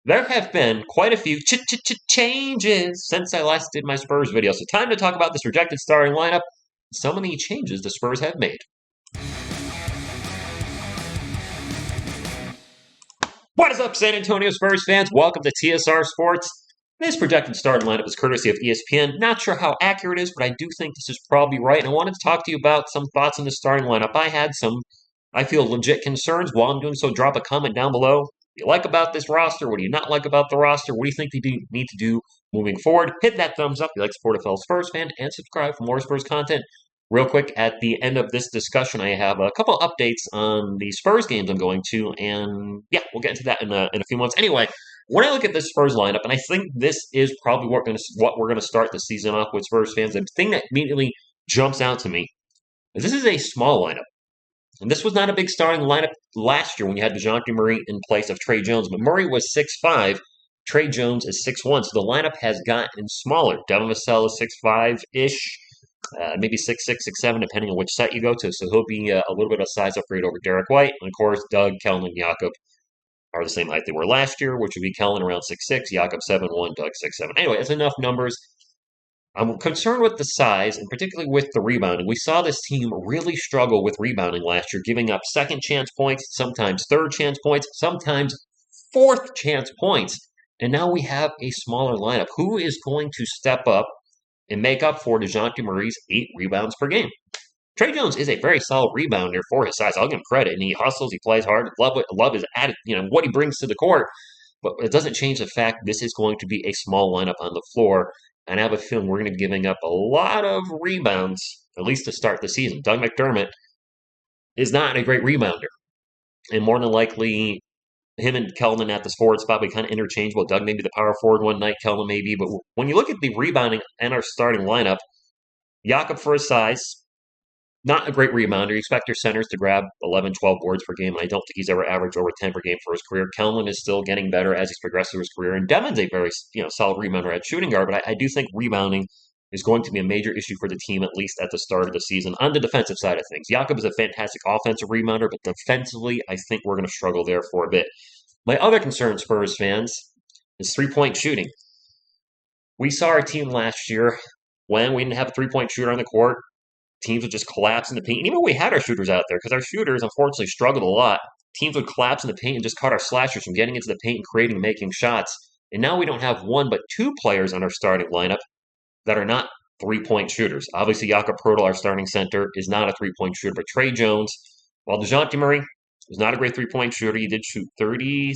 There have been quite a few changes since I last did my Spurs video, so time to talk about this rejected starting lineup. So many changes the Spurs have made. What is up, San Antonio Spurs fans? Welcome to TSR Sports. This projected starting lineup is courtesy of ESPN. Not sure how accurate it is, but I do think this is probably right. And I wanted to talk to you about some thoughts on the starting lineup. I had some, I feel, legit concerns. While I'm doing so, drop a comment down below. What do you like about this roster? What do you not like about the roster? What do you think they need to do moving forward? Hit that thumbs up if you like to support a fellow Spurs fan, and subscribe for more Spurs content. Real quick, at the end of this discussion, I have a couple updates on the Spurs games I'm going to, and yeah, we'll get into that in a few months. Anyway, when I look at this Spurs lineup, and I think this is probably what we're going to start the season off with, Spurs fans, the thing that immediately jumps out to me is this is a small lineup. And this was not a big starting lineup last year when you had DeJounte Murray in place of Trey Jones, but Murray was 6'5", Trey Jones is 6'1", so the lineup has gotten smaller. Devin Vassell is 6'5"-ish. Maybe 6'6", 6'7", depending on which set you go to. So he'll be a little bit of a size upgrade over Derek White. And of course, Doug, Kellen, and Jakob are the same height they were last year, which would be Kellen around 6'6", Jakob 7'1", Doug 6'7". Anyway, that's enough numbers. I'm concerned with the size, and particularly with the rebounding. We saw this team really struggle with rebounding last year, giving up second chance points, sometimes third chance points, sometimes fourth chance points. And now we have a smaller lineup. Who is going to step up and make up for DeJounte Murray's 8 rebounds per game? Trey Jones is a very solid rebounder for his size. I'll give him credit, and he hustles, he plays hard. Love his attitude, what he brings to the court. But it doesn't change the fact this is going to be a small lineup on the floor, and I have a feeling we're going to be giving up a lot of rebounds, at least to start the season. Doug Mcdermott is not a great rebounder, and more than likely, him and Kelman at the forward spot be kind of interchangeable. Doug may be the power forward one night, Kelman maybe. But when you look at the rebounding and our starting lineup, Jakob for his size, not a great rebounder. You expect your centers to grab 11, 12 boards per game. I don't think he's ever averaged over 10 per game for his career. Kelman is still getting better as he's progressed through his career. And Devin's a very solid rebounder at shooting guard. But I do think rebounding is going to be a major issue for the team, at least at the start of the season, on the defensive side of things. Jakob is a fantastic offensive rebounder, but defensively, I think we're going to struggle there for a bit. My other concern, Spurs fans, is three-point shooting. We saw our team last year when we didn't have a three-point shooter on the court. Teams would just collapse in the paint. And even when we had our shooters out there, because our shooters, unfortunately, struggled a lot. Teams would collapse in the paint and just cut our slashers from getting into the paint and creating and making shots. And now we don't have one but 2 players on our starting lineup that are not three-point shooters. Obviously, Jakob Poeltl, our starting center, is not a three-point shooter. But Trey Jones, while DeJounte Murray was not a great three-point shooter, he did shoot 33%,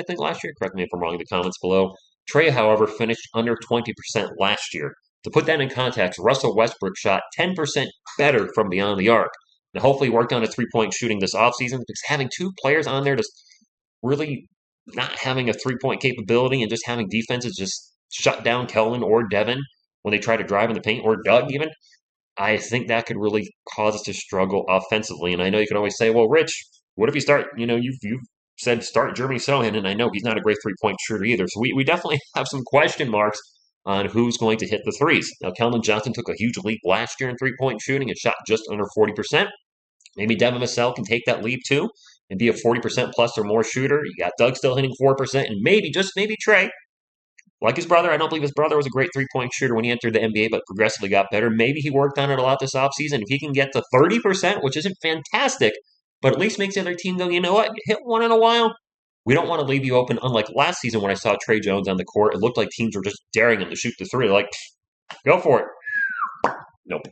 I think, last year. Correct me if I'm wrong in the comments below. Trey, however, finished under 20% last year. To put that in context, Russell Westbrook shot 10% better from beyond the arc. And hopefully worked on his three-point shooting this offseason, because having 2 players on there just really not having a three-point capability and just having defenses just shut down Kellen or Devin when they try to drive in the paint, or Doug even, I think that could really cause us to struggle offensively. And I know you can always say, well, Rich, what if you start, you've said start Jeremy Sohan, and I know he's not a great three-point shooter either. So we definitely have some question marks on who's going to hit the threes. Now, Keldon Johnson took a huge leap last year in three-point shooting and shot just under 40%. Maybe Devin Vassell can take that leap too and be a 40% plus or more shooter. You got Doug still hitting 4%, and maybe, just maybe, Trey, like his brother. I don't believe his brother was a great three-point shooter when he entered the NBA, but progressively got better. Maybe he worked on it a lot this offseason. If he can get to 30%, which isn't fantastic, but at least makes the other team go, you know what, hit one in a while. We don't want to leave you open. Unlike last season when I saw Trey Jones on the court, it looked like teams were just daring him to shoot the three. They're like, go for it. Nope.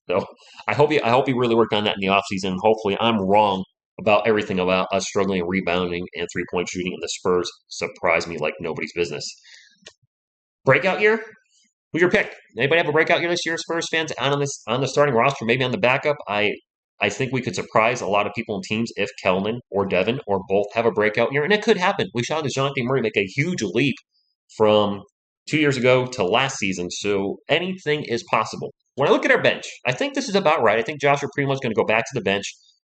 So I hope he really worked on that in the offseason. Hopefully I'm wrong about everything about us struggling in rebounding and three-point shooting, and the Spurs surprised me like nobody's business. Breakout year? Who's your pick? Anybody have a breakout year this year, Spurs fans, on the starting roster, maybe on the backup? I think we could surprise a lot of people and teams if Kelman or Devin or both have a breakout year, and it could happen. We saw DeJounte Murray make a huge leap from 2 years ago to last season, so anything is possible. When I look at our bench, I think this is about right. I think Joshua Primo is going to go back to the bench.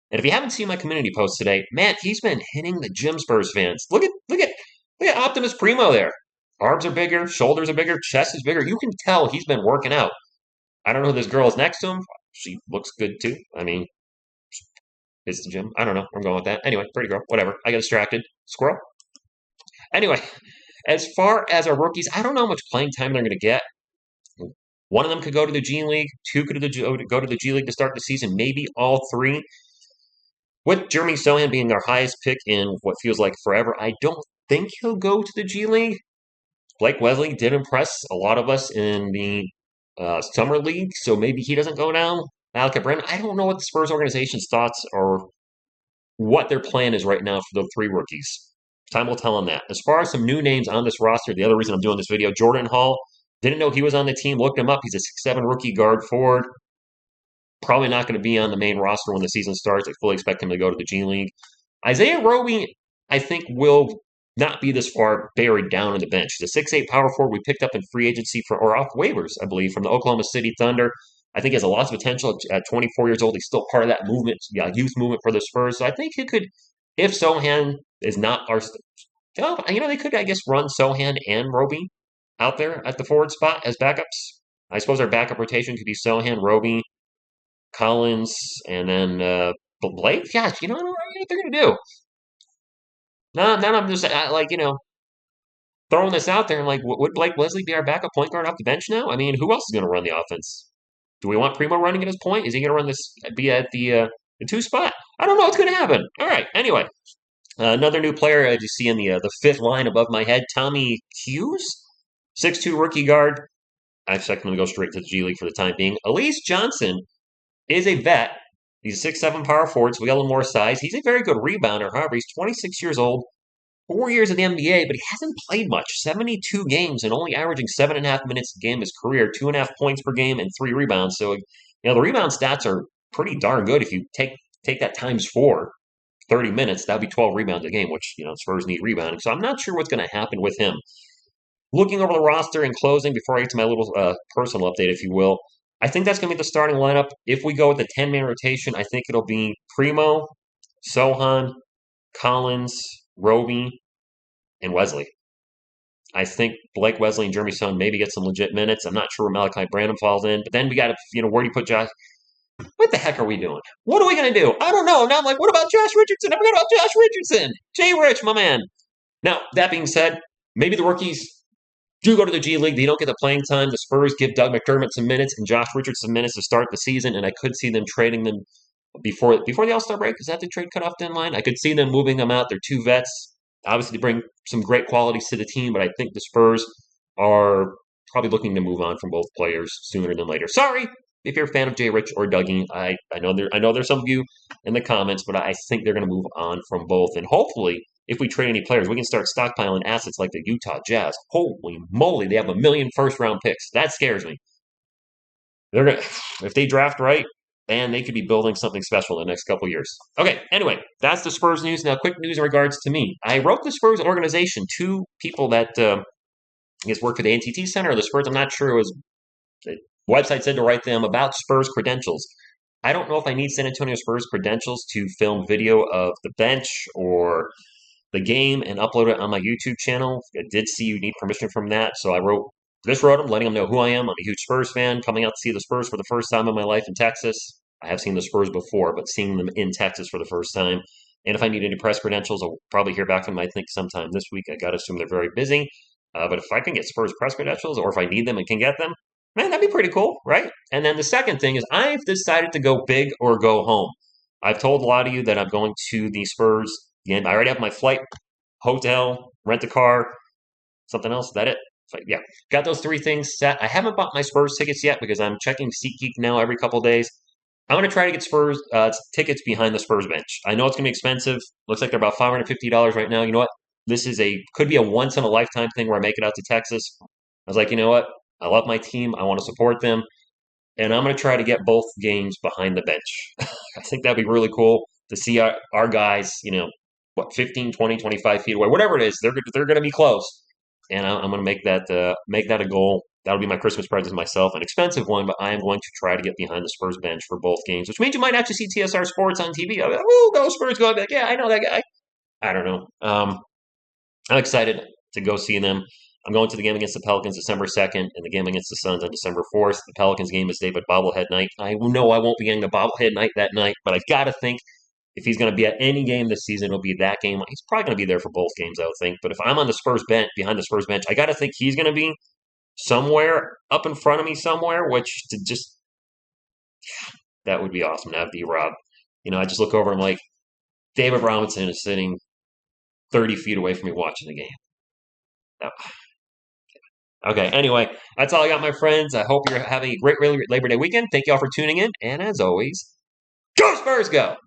And if you haven't seen my community post today, man, he's been hitting the gym, Spurs fans. Look at Optimus Primo there. Arms are bigger, shoulders are bigger, chest is bigger. You can tell he's been working out. I don't know who this girl is next to him. She looks good too. I mean, it's the gym. I don't know. I'm going with that. Anyway, pretty girl. Whatever. I got distracted. Squirrel. Anyway, as far as our rookies, I don't know how much playing time they're going to get. One of them could go to the G League. Two could go to the G League to start the season. Maybe all three. With Jeremy Sohan being our highest pick in what feels like forever, I don't think he'll go to the G League. Blake Wesley did impress a lot of us in the summer league, so maybe he doesn't go down. Malachi Brennan, I don't know what the Spurs organization's thoughts or what their plan is right now for the three rookies. Time will tell on that. As far as some new names on this roster, the other reason I'm doing this video, Jordan Hall, didn't know he was on the team, looked him up. He's a 6'7" rookie guard forward. Probably not going to be on the main roster when the season starts. I fully expect him to go to the G League. Isaiah Roby, I think, will not be this far buried down in the bench. The 6'8" power forward we picked up in free agency or off waivers, I believe, from the Oklahoma City Thunder. I think he has a lot of potential at 24 years old. He's still part of that movement, youth movement for the Spurs. So I think he could, if Sohan is not our, they could, I guess, run Sohan and Roby out there at the forward spot as backups. I suppose our backup rotation could be Sohan, Roby, Collins, and then Blake. Gosh, I don't know what they're going to do. Now I'm just throwing this out there and like, would Blake Wesley be our backup point guard off the bench now? I mean, who else is going to run the offense? Do we want Primo running at his point? Is he going to run this? Be at the two spot? I don't know what's going to happen. All right. Anyway, another new player I just see in the fifth line above my head, Tommy Hughes, 6'2" rookie guard. I expect him to go straight to the G League for the time being. Elise Johnson is a vet. He's a 6'7" power forward, so we got a little more size. He's a very good rebounder. However, he's 26 years old, 4 years in the NBA, but he hasn't played much. 72 games and only averaging 7.5 minutes a game his career, 2.5 points per game and 3 rebounds. So, the rebound stats are pretty darn good. If you take that times 4, 30 minutes, that would be 12 rebounds a game, which, Spurs need rebounding. So I'm not sure what's going to happen with him. Looking over the roster in closing, before I get to my little personal update, if you will, I think that's going to be the starting lineup. If we go with the 10-man rotation, I think it'll be Primo, Sohan, Collins, Roby, and Wesley. I think Blake Wesley and Jeremy Sohan maybe get some legit minutes. I'm not sure where Malachi Branham falls in. But then we got to, where do you put Josh? What the heck are we doing? What are we going to do? I don't know. Now I'm like, what about Josh Richardson? I forgot about Josh Richardson. Jay Rich, my man. Now, that being said, maybe the rookies do go to the G League. They don't get the playing time. The Spurs give Doug McDermott some minutes and Josh Richardson some minutes to start the season, and I could see them trading them before the All-Star break. Is that the trade cutoff deadline? I could see them moving them out. They're two vets. Obviously, they bring some great qualities to the team, but I think the Spurs are probably looking to move on from both players sooner than later. Sorry if you're a fan of Jay Rich or Dougie. I know there's some of you in the comments, but I think they're going to move on from both. And hopefully, if we trade any players, we can start stockpiling assets like the Utah Jazz. Holy moly, they have 1 million first-round picks. That scares me. If they draft right, and they could be building something special in the next couple years. Okay, anyway, that's the Spurs news. Now, quick news in regards to me. I wrote the Spurs organization, 2 people that I guess work for the NTT Center or the Spurs. I'm not sure. The website said to write them about Spurs credentials. I don't know if I need San Antonio Spurs credentials to film video of the bench or the game and upload it on my YouTube channel. I did see you need permission from that, so I wrote them, letting them know who I am. I'm a huge Spurs fan, coming out to see the Spurs for the first time in my life in Texas. I have seen the Spurs before, but seeing them in Texas for the first time. And if I need any press credentials, I'll probably hear back from them, I think, sometime this week. I got to assume they're very busy. But if I can get Spurs press credentials, or if I need them and can get them, man, that'd be pretty cool, right? And then the second thing is I've decided to go big or go home. I've told a lot of you that I'm going to the Spurs game. I already have my flight, hotel, rent a car, something else. Is that it? Yeah, got those 3 things set. I haven't bought my Spurs tickets yet because I'm checking SeatGeek now every couple of days. I'm going to try to get Spurs tickets behind the Spurs bench. I know it's going to be expensive. Looks like they're about $550 right now. You know what? This could be a once-in-a-lifetime thing where I make it out to Texas. I was like, you know what? I love my team. I want to support them. And I'm going to try to get both games behind the bench. I think that'd be really cool to see our guys, 15, 20, 25 feet away, whatever it is. They're going to be close. And I'm going to make that a goal. That'll be my Christmas present to myself, an expensive one, but I am going to try to get behind the Spurs bench for both games, which means you might actually see TSR Sports on TV. I'll be like, "Ooh, go Spurs!" Go. I'll be like, "Yeah, I know that guy." I don't know. I'm excited to go see them. I'm going to the game against the Pelicans December 2nd and the game against the Suns on December 4th. The Pelicans game is David bobblehead night. I know I won't be getting the bobblehead night that night, but I got to think If he's going to be at any game this season, it'll be that game. He's probably going to be there for both games, I would think. But if I'm on the Spurs bench, behind the Spurs bench, I got to think he's going to be somewhere up in front of me somewhere, which to just that would be awesome to have D-Rob. I just look over and I'm like, David Robinson is sitting 30 feet away from me watching the game. No. Okay, anyway, that's all I got, my friends. I hope you're having a great Labor Day weekend. Thank you all for tuning in. And as always, go Spurs, go!